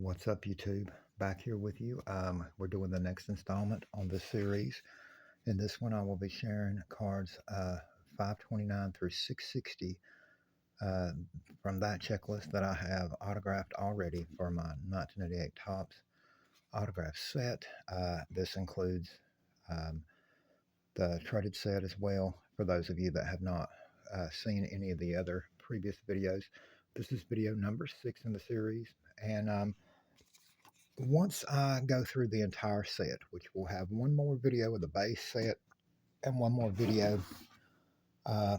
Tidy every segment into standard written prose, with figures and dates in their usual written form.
What's up, YouTube? Back here with you. We're doing the next installment on this series. In this one, I will be sharing cards 529 through 660 uh, from that checklist that I have autographed already for my 1988 Topps autograph set. This includes um, the traded set as well. For those of you that have not seen any of the other previous videos, this is video number 6 in the series. And once I go through the entire set, which will have one more video of the base set and one more video uh,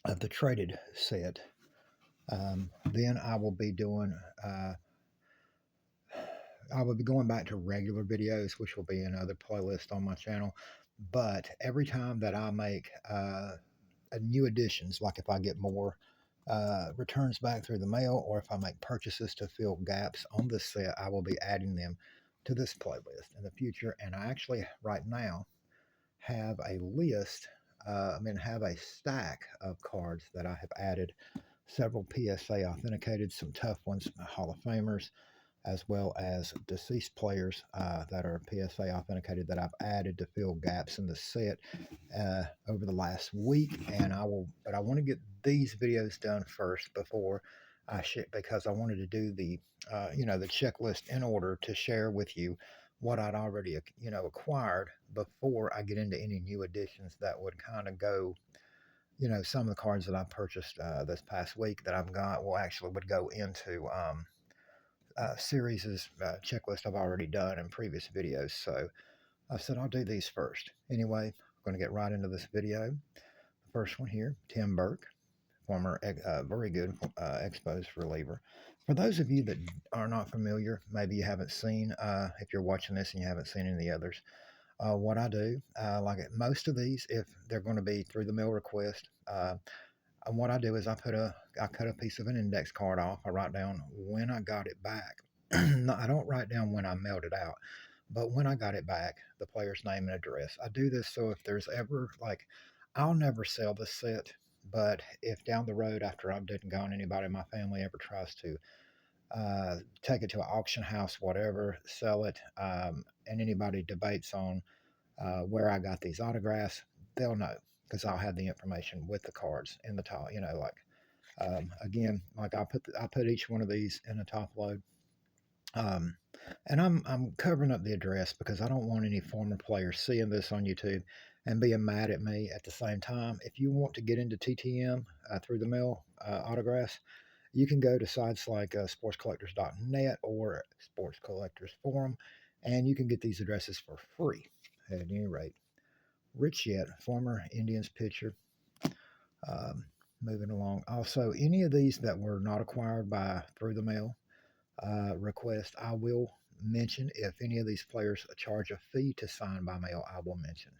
of the traded set, then I will be going back to regular videos, which will be in other playlists on my channel. But every time that I make new additions, like if I get more returns back through the mail, or if I make purchases to fill gaps on this set, I will be adding them to this playlist in the future. And I actually, right now, have a list, have a stack of cards that I have added, several PSA authenticated, some tough ones, Hall of Famers, as well as deceased players that are PSA authenticated that I've added to fill gaps in the set over the last week. But I want to get these videos done first before I share, because I wanted to do the checklist in order to share with you what I'd already, acquired before I get into any new additions that would kind of go. Some of the cards that I purchased this past week that I've got would go into series checklist I've already done in previous videos. So I said I'll do these first. Anyway, I'm going to get right into this video. The first one here, Tim Burke, former very good Expos reliever. For those of you that are not familiar, maybe you haven't seen, if you're watching this and you haven't seen any of the others, what I do, like most of these, if they're going to be through the mail request, and what I do is I cut a piece of an index card off. I write down when I got it back. No, I don't write down when I mailed it out, but when I got it back, the player's name and address. I do this so if there's ever I'll never sell this set, but if down the road after I'm dead and gone, anybody in my family ever tries to take it to an auction house, whatever, sell it, and anybody debates on where I got these autographs, they'll know because I'll have the information with the cards in the top. Again, like I put each one of these in a top load, um, and I'm covering up the address because I don't want any former players seeing this on YouTube and being mad at me at the same time. If you want to get into TTM through the mail autographs, you can go to sites like sportscollectors.net or Sports Collectors Forum, and you can get these addresses for free. At any rate, Rich Yett, former Indians pitcher. Um, Moving along. Also, any of these that were not acquired by through the mail request, I will mention. If any of these players charge a fee to sign by mail, I will mention.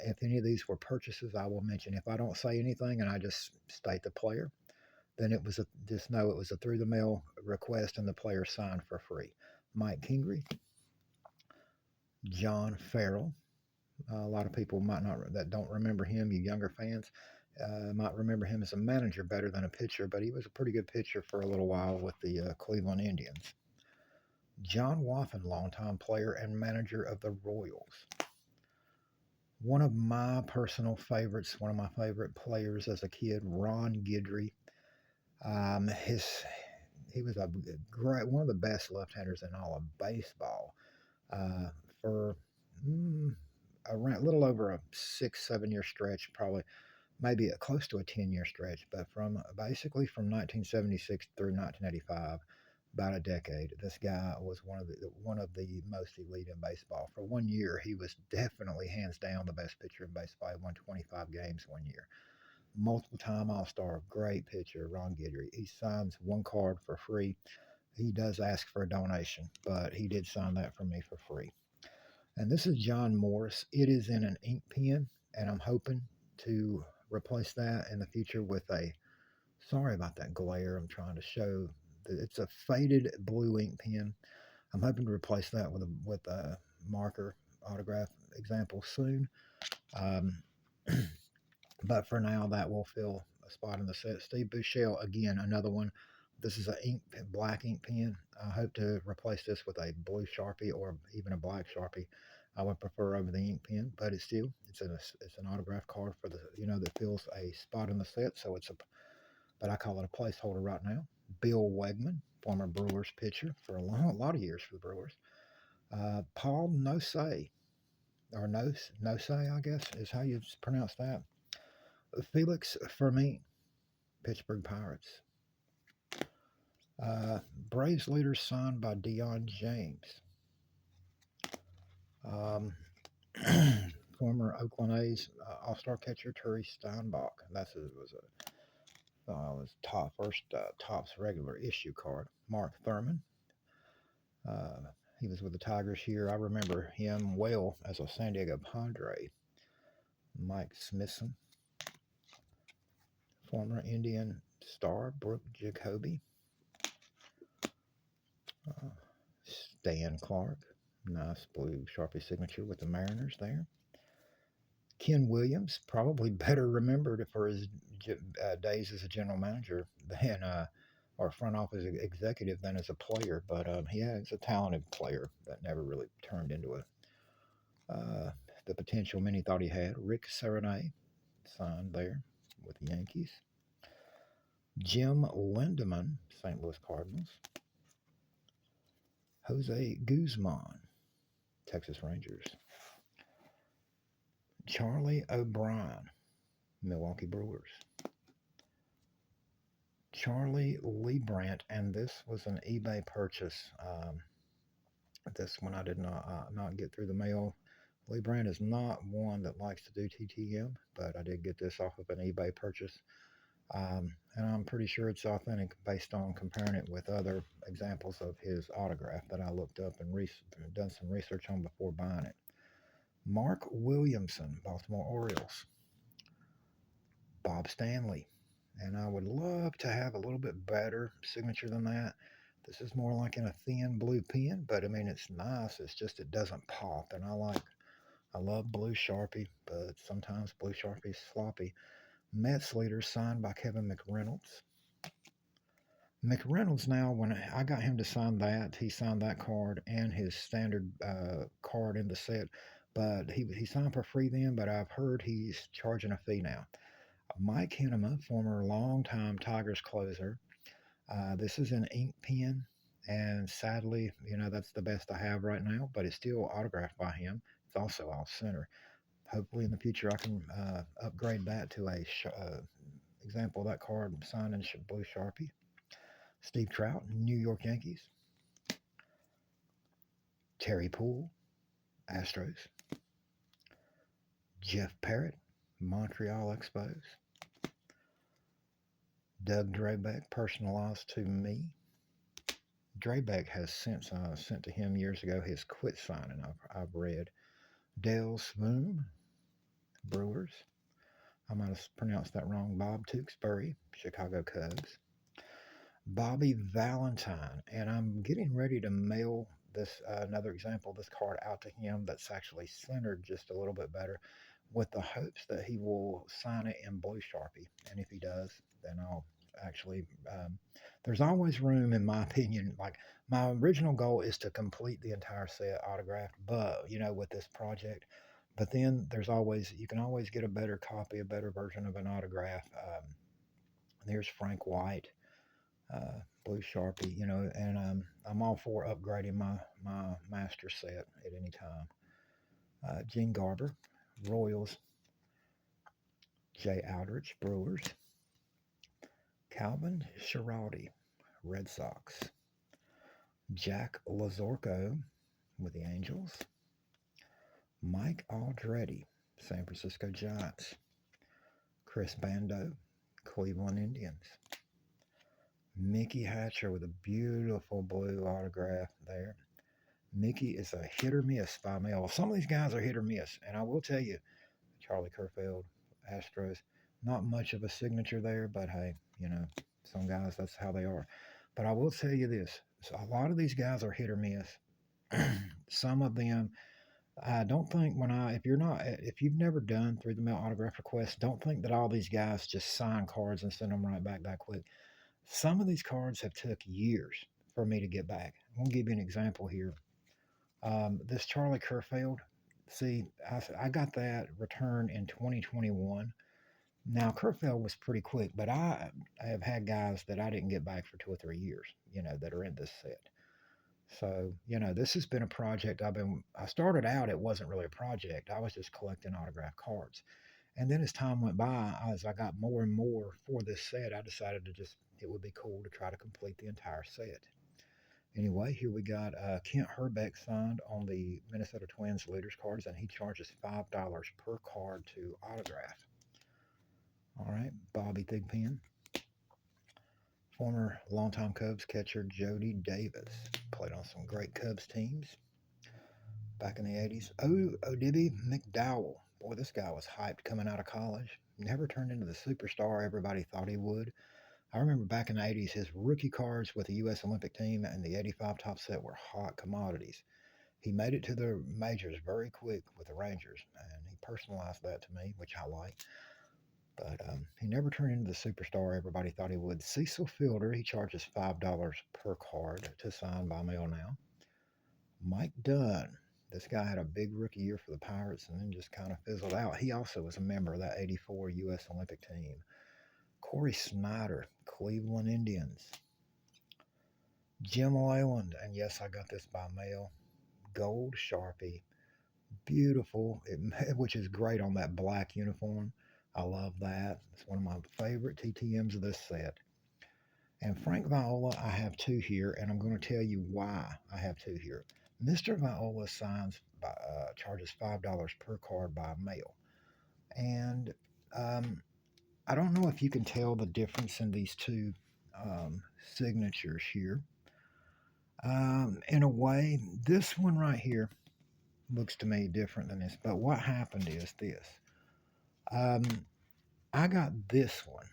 If any of these were purchases, I will mention. If I don't say anything and I just state the player, then just know it was a through the mail request and the player signed for free. Mike Kingery, John Farrell. A lot of people might not that don't remember him. You younger fans might remember him as a manager better than a pitcher, but he was a pretty good pitcher for a little while with the Cleveland Indians. John Waffen, longtime player and manager of the Royals. One of my personal favorites, one of my favorite players as a kid, Ron Guidry. He was a great, one of the best left-handers in all of baseball for around a little over a 6-7 year stretch, probably maybe close to a 10-year stretch, but from basically from 1976 through 1985, about a decade. This guy was one of the most elite in baseball. For 1 year, he was definitely hands down the best pitcher in baseball. He won 25 games 1 year. Multiple time All Star, great pitcher, Ron Guidry. He signs one card for free. He does ask for a donation, but he did sign that for me for free. And this is John Morris. It is in an ink pen, and I'm hoping to replace that in the future with a. Sorry about that glare. I'm trying to show that it's a faded blue ink pen. I'm hoping to replace that with a marker autograph example soon. Um, but for now, that will fill a spot in the set. Steve Buechele, again, another one. This is a black ink pen. I hope to replace this with a blue Sharpie or even a black Sharpie. I would prefer over the ink pen, but it's an autograph card for the that fills a spot in the set. So but I call it a placeholder right now. Bill Wegman, former Brewers pitcher for a lot of years for the Brewers. Paul Nosey, or Nosey, I guess is how you pronounce that. Felix Fermin, Pittsburgh Pirates. Braves leader signed by Deion James. Um, former Oakland A's All-Star catcher Terry Steinbach. Was Topps regular issue card. Mark Thurman. Uh, he was with the Tigers here. I remember him well as a San Diego Padre. Mike Smithson. Former Indian star Brooke Jacoby. Stan Clark. Nice blue Sharpie signature with the Mariners there. Ken Williams, probably better remembered for his days as a general manager than or front office executive than as a player, but he's a talented player that never really turned into the potential many thought he had. Rick Serenay signed there with the Yankees. Jim Lindemann, St. Louis Cardinals. Jose Guzman, Texas Rangers. Charlie O'Brien, Milwaukee Brewers. Charlie Leibrandt, and this was an eBay purchase. This one I did not get through the mail. Leibrandt is not one that likes to do TTM, but I did get this off of an eBay purchase. And I'm pretty sure it's authentic based on comparing it with other examples of his autograph that I looked up and done some research on before buying it. Mark Williamson, Baltimore Orioles. Bob Stanley. And I would love to have a little bit better signature than that. This is more like in a thin blue pen, but I mean, it's nice. It's just, it doesn't pop. And I love blue Sharpie, but sometimes blue Sharpie is sloppy. Mets leader signed by Kevin McReynolds. McReynolds now, when I got him to sign that, he signed that card and his standard card in the set, but he signed for free then, but I've heard he's charging a fee now. Mike Henneman, former longtime Tigers closer. This is an ink pen, and sadly, that's the best I have right now, but it's still autographed by him. It's also off center. Hopefully in the future I can upgrade that to a example of that card signed in blue Sharpie. Steve Trout, New York Yankees. Terry Poole, Astros. Jeff Parrott, Montreal Expos. Doug Drabek, personalized to me. Drabek has since sent to him years ago his quit signing I've read. Dale Swoon, Brewers. I might have pronounced that wrong. Bob Tewksbury, Chicago Cubs. Bobby Valentine, and I'm getting ready to mail this another example of this card out to him that's actually centered just a little bit better, with the hopes that he will sign it in blue Sharpie. And if he does, then I'll actually there's always room, in my opinion. Like, my original goal is to complete the entire set autographed, but with this project, but then you can always get a better copy, a better version of an autograph. There's Frank White, blue Sharpie, and I'm all for upgrading my master set at any time. Gene Garber, Royals. Jay Aldrich, Brewers. Calvin Schiraldi, Red Sox. Jack Lazorko with the Angels. Mike Aldretti, San Francisco Giants. Chris Bando, Cleveland Indians. Mickey Hatcher with a beautiful blue autograph there. Mickey is a hit or miss by mail. Some of these guys are hit or miss, and I will tell you, Charlie Kerfeld, Astros, not much of a signature there, but hey, some guys, that's how they are. But I will tell you this, a lot of these guys are hit or miss. Some of them, I don't think if you've never done through the mail autograph requests, don't think that all these guys just sign cards and send them right back that quick. Some of these cards have took years for me to get back. I'm going to give you an example here. This Charlie Kerfeld, see, I got that return in 2021. Now, Kerfeld was pretty quick, but I have had guys that I didn't get back for 2 or 3 years, that are in this set. So, this has been a project I started out, it wasn't really a project. I was just collecting autographed cards. And then as time went by, as I got more and more for this set, I decided it would be cool to try to complete the entire set. Anyway, here we got Kent Herbeck signed on the Minnesota Twins leaders cards, and he charges $5 per card to autograph. All right, Bobby Thigpen. Former longtime Cubs catcher Jody Davis. Played on some great Cubs teams back in the 80s. Oddibe McDowell. Boy, this guy was hyped coming out of college. Never turned into the superstar everybody thought he would. I remember back in the 80s, his rookie cards with the U.S. Olympic team and the 85 top set were hot commodities. He made it to the majors very quick with the Rangers, and he personalized that to me, which I like. But he never turned into the superstar everybody thought he would. Cecil Fielder, he charges $5 per card to sign by mail now. Mike Dunn, this guy had a big rookie year for the Pirates and then just kind of fizzled out. He also was a member of that 84 U.S. Olympic team. Corey Snyder, Cleveland Indians. Jim Leyland, and yes, I got this by mail. Gold Sharpie, beautiful, which is great on that black uniform. I love that. It's one of my favorite TTMs of this set. And Frank Viola, I have two here, and I'm going to tell you why I have two here. Mr. Viola charges $5 per card by mail. And I don't know if you can tell the difference in these two signatures here. In a way, this one right here looks to me different than this. But what happened is this. I got this one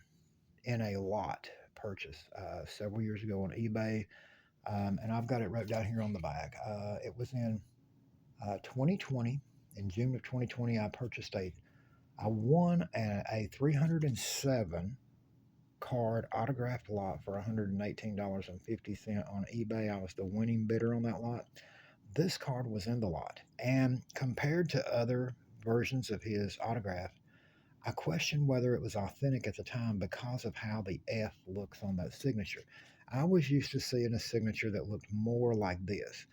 in a lot purchase several years ago on eBay, and I've got it wrote down here on the back. It was in 2020. In June of 2020, I won a 307 card autographed lot for $118.50 on eBay. I was the winning bidder on that lot. This card was in the lot, and compared to other versions of his autograph, I questioned whether it was authentic at the time because of how the F looks on that signature. I was used to seeing a signature that looked more like this.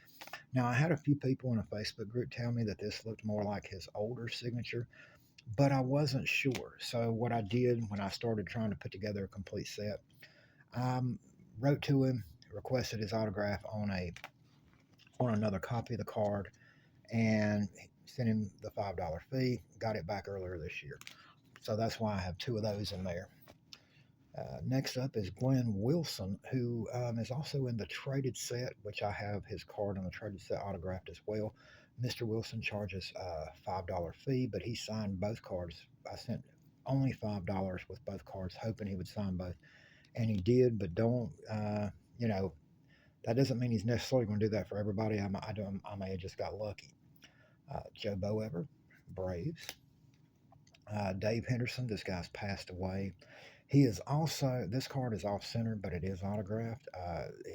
Now, I had a few people in a Facebook group tell me that this looked more like his older signature, but I wasn't sure. So, what I did when I started trying to put together a complete set, I wrote to him, requested his autograph on another copy of the card, and sent him the $5 fee. Got it back earlier this year. So that's why I have two of those in there. Next up is Glenn Wilson, who is also in the traded set, which I have his card on the traded set autographed as well. Mr. Wilson charges a $5 fee, but he signed both cards. I sent only $5 with both cards, hoping he would sign both. And he did, but that doesn't mean he's necessarily going to do that for everybody. I may have just got lucky. Joe Boever, Braves. Dave Henderson, this guy's passed away. This card is off center, but it is autographed.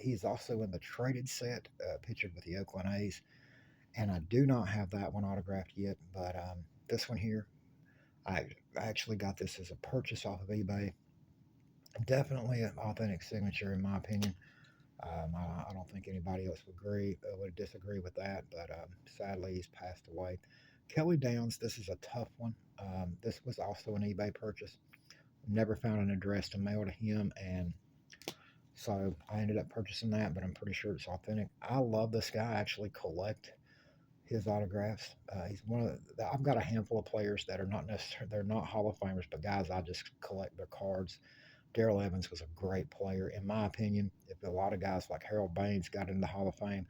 He's also in the traded set, pictured with the Oakland A's. And I do not have that one autographed yet, but this one here, I actually got this as a purchase off of eBay. Definitely an authentic signature, in my opinion. I don't think anybody else would disagree with that, but sadly he's passed away. Kelly Downs, this is a tough one. This was also an eBay purchase. Never found an address to mail to him, and so I ended up purchasing that, but I'm pretty sure it's authentic. I love this guy. I actually collect his autographs. He's I've got a handful of players that are not necessarily, they're not Hall of Famers, but guys, I just collect their cards. Darrell Evans was a great player. In my opinion, if a lot of guys like Harold Baines got in the Hall of Fame,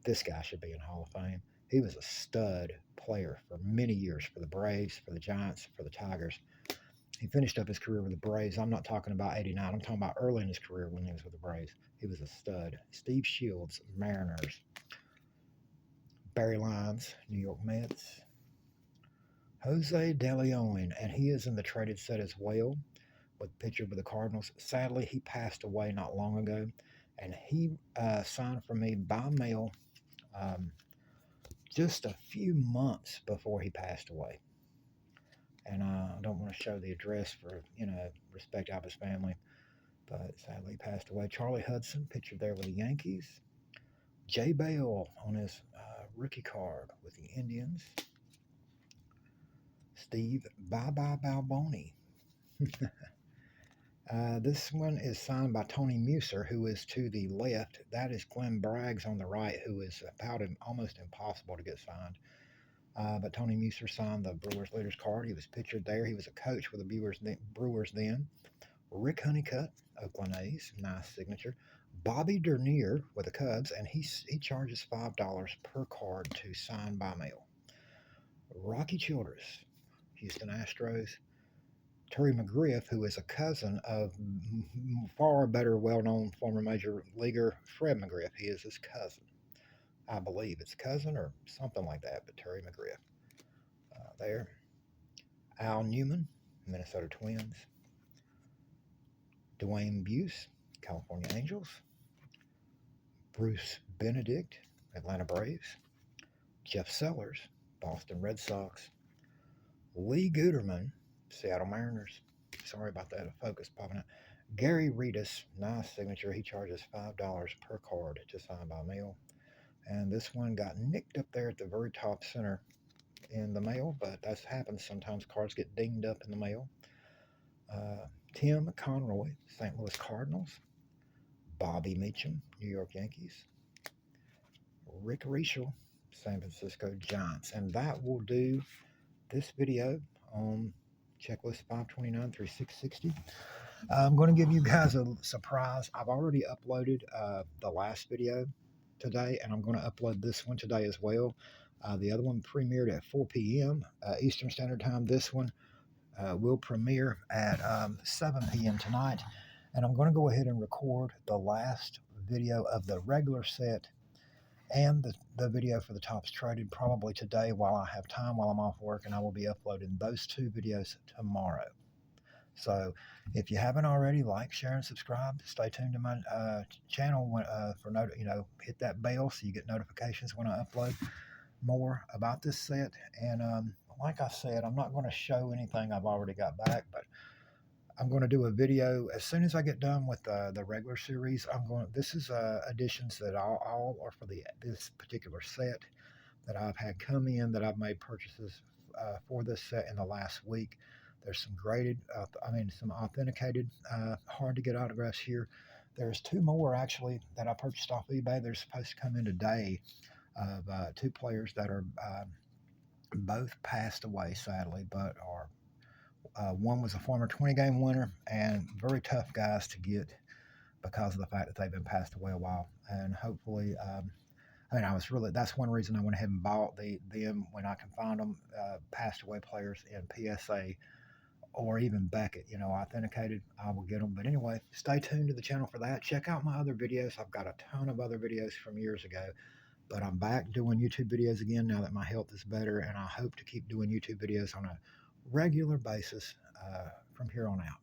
this guy should be in Hall of Fame. He was a stud player for many years for the Braves, for the Giants, for the Tigers. He finished up his career with the Braves. I'm not talking about 89. I'm talking about early in his career when he was with the Braves. He was a stud. Steve Shields, Mariners. Barry Lyons, New York Mets. Jose De Leon, and he is in the traded set as well. with picture with the Cardinals. Sadly, he passed away not long ago, and he signed for me by mail um, just a few months before he passed away. And I don't want to show the address for respect of his family, but sadly he passed away. Charlie Hudson, pictured there with the Yankees. Jay Bale on his rookie card with the Indians. Steve Bye Bye Balboni. This one is signed by Tony Muser, who is to the left. That is Glenn Braggs on the right, who is about almost impossible to get signed. But Tony Muser signed the Brewers leaders card. He was pictured there. He was a coach for the Brewers then. Rick Honeycutt, Oakland A's, nice signature. Bobby Dernier with the Cubs, and he charges $5 per card to sign by mail. Rocky Childress, Houston Astros. Terry McGriff, who is a cousin of far better well-known former major leaguer Fred McGriff. He is his cousin. I believe it's cousin or something like that, but Terry McGriff there. Al Newman, Minnesota Twins. Dwayne Buse, California Angels. Bruce Benedict, Atlanta Braves. Jeff Sellers, Boston Red Sox. Lee Guterman, Seattle Mariners. Sorry about that, a focus popping out. Gary Redus, nice signature. He charges $5 per card to sign by mail. And this one got nicked up there at the very top center in the mail, but that happens sometimes. Cards get dinged up in the mail. Tim Conroy, St. Louis Cardinals. Bobby Meacham, New York Yankees. Rick Rieschel, San Francisco Giants. And that will do this video on checklist 529 through 660. I'm going to give you guys a surprise. I've already uploaded the last video today, and I'm going to upload this one today as well. The other one premiered at 4 p.m. Eastern Standard Time. This one will premiere at 7 p.m. tonight. And I'm going to go ahead and record the last video of the regular set and the video for the Topps Traded probably today while I have time, while I'm off work, and I will be uploading those two videos tomorrow. So if you haven't already, like, share, and subscribe. Stay tuned to my channel hit that bell so you get notifications when I upload more about this set. And like I said, I'm not going to show anything I've already got back, but I'm going to do a video as soon as I get done with the regular series. This is additions that all are for this particular set that I've had come in, that I've made purchases for this set in the last week. There's some graded, some authenticated, hard to get autographs here. There's two more actually that I purchased off eBay. They're supposed to come in today of two players that are both passed away, sadly, but are one was a former 20-game winner, and very tough guys to get because of the fact that they've been passed away a while. And hopefully, that's one reason I went ahead and bought them when I can find them, passed away players in PSA or even Beckett, authenticated. I will get them. But anyway, stay tuned to the channel for that. Check out my other videos. I've got a ton of other videos from years ago, but I'm back doing YouTube videos again now that my health is better, and I hope to keep doing YouTube videos on a regular basis from here on out.